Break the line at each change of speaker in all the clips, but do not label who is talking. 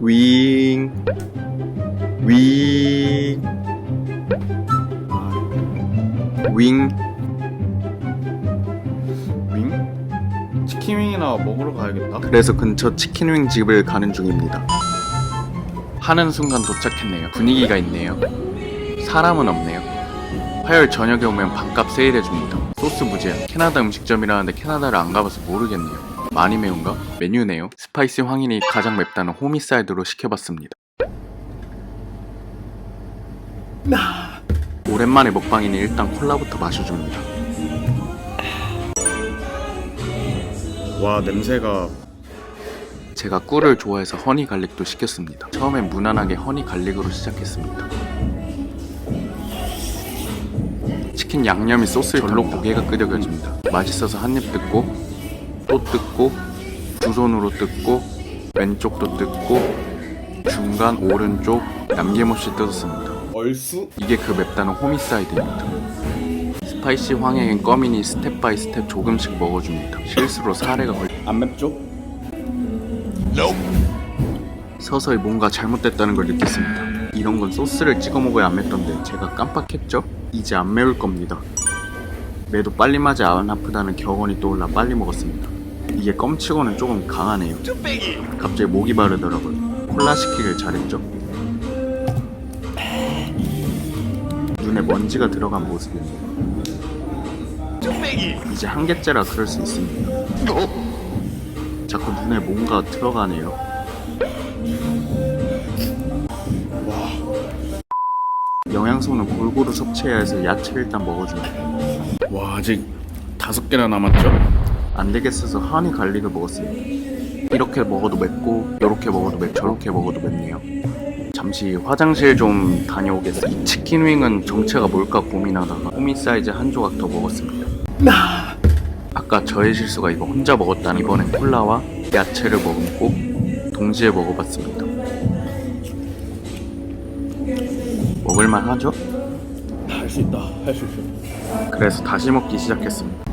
윙. 윙. 윙. 윙? 치킨윙이나 먹으러 가야겠다. 그래서 근처 치킨윙 집을 가는 중입니다. 하는 순간 도착했네요. 분위기가 있네요. 사람은 없네요. 화요일 저녁에 오면 반값 세일해줍니다. 소스 무제한. 캐나다 음식점이라는데 캐나다를 안 가봐서 모르겠네요. 많이 매운가? 메뉴네요. 스파이시 황인이 가장 맵다는 호미사이드로 시켜봤습니다. 오랜만에 먹방이니 일단 콜라부터 마셔줍니다. 와, 냄새가... 제가 꿀을 좋아해서 허니 갈릭도 시켰습니다. 처음엔 무난하게 허니 갈릭으로 시작했습니다. 치킨 양념이 소스에 절로 고개가 끄덕여집니다. 맛있어서 한 입 뜯고 또 뜯고 두 손으로 뜯고 왼쪽도 뜯고 중간 오른쪽 남김없이 뜯었습니다. 얼쑤? 이게 그 맵다는 호미사이드입니다. 스파이시 황액엔 꺼미니 스텝 바이 스텝 조금씩 먹어줍니다. 실수로 사례가 안 맵죠? 서서히 뭔가 잘못됐다는 걸 느꼈습니다. 이런 건 소스를 찍어 먹어야 안 맵던데 제가 깜빡했죠? 이제 안 매울 겁니다. 매도 빨리 맞아 안 아프다는 격언이 떠올라 빨리 먹었습니다. 이게 껌치고는 조금 강하네요. 갑자기 목이 마르더라고요. 콜라 시키길 잘했죠? 눈에 먼지가 들어간 모습이네요. 이제 한 개째라 그럴 수 있습니다. 자꾸 눈에 뭔가 들어가네요. 영양소는 골고루 섭취해야 해서 야채를 일단 먹어줍니다. 와, 아직 5개나 남았죠? 안 되겠어서 허니 갈릭을 먹었습니다. 이렇게 먹어도 맵고 이렇게 먹어도 맵고 저렇게 먹어도 맵네요. 잠시 화장실 좀 다녀오겠습니다. 이 치킨윙은 정체가 뭘까 고민하다가 호미 사이즈 한 조각 더 먹었습니다. 아까 저의 실수가 이거 혼자 먹었다니 이번엔 콜라와 야채를 머금고 동시에 먹어봤습니다. 먹을만 하죠?
할 수 있다. 할 수 있어.
그래서 다시 먹기 시작했습니다.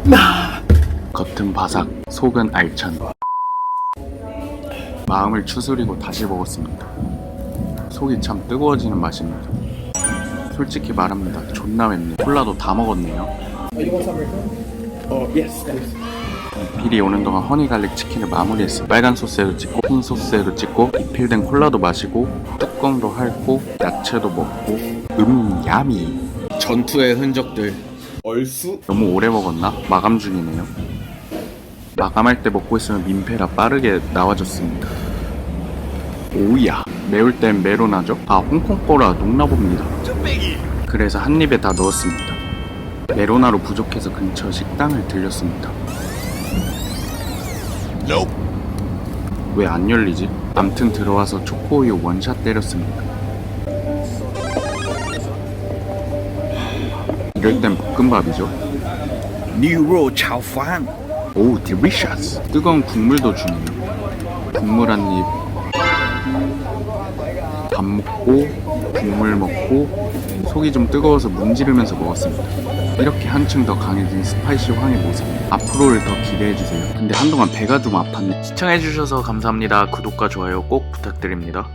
겉은 바삭, 속은 알찬. 마음을 추스리고 다시 먹었습니다. 속이 참 뜨거워지는 맛입니다. 솔직히 말합니다. 존나 맵네요. 콜라도 다 먹었네요.
Yes, please.
비리 오는 동안 허니 갈릭 치킨을 마무리했어요. 빨간 소스에도 찍고 흰 소스에도 찍고 리필된 콜라도 마시고 뚜껑도 핥고 야채도 먹고 야미.
전투의 흔적들. 얼쑤?
너무 오래 먹었나? 마감 중이네요. 마감할 때 먹고 있으면 민폐라 빠르게 나와줬습니다. 오야. 매울 땐 메로나죠? 아, 홍콩 거라 녹나봅니다. 그래서 한 입에 다 넣었습니다. 메로나로 부족해서 근처 식당을 들렸습니다. 왜 안 열리지? 암튼 들어와서 초코우유 원샷 때렸습니다. 이럴 땐 볶음밥이죠.
뉴로 차오판.
오, 딜리셔스. 뜨거운 국물도 주네요. 국물 한 입. 밥 먹고 국물 먹고 속이 좀 뜨거워서 문지르면서 먹었습니다. 이렇게 한층 더 강해진 스파이시 황의 모습입니다. 앞으로를 더 기대해주세요. 근데 한동안 배가 좀 아팠네. 시청해주셔서 감사합니다. 구독과 좋아요 꼭 부탁드립니다.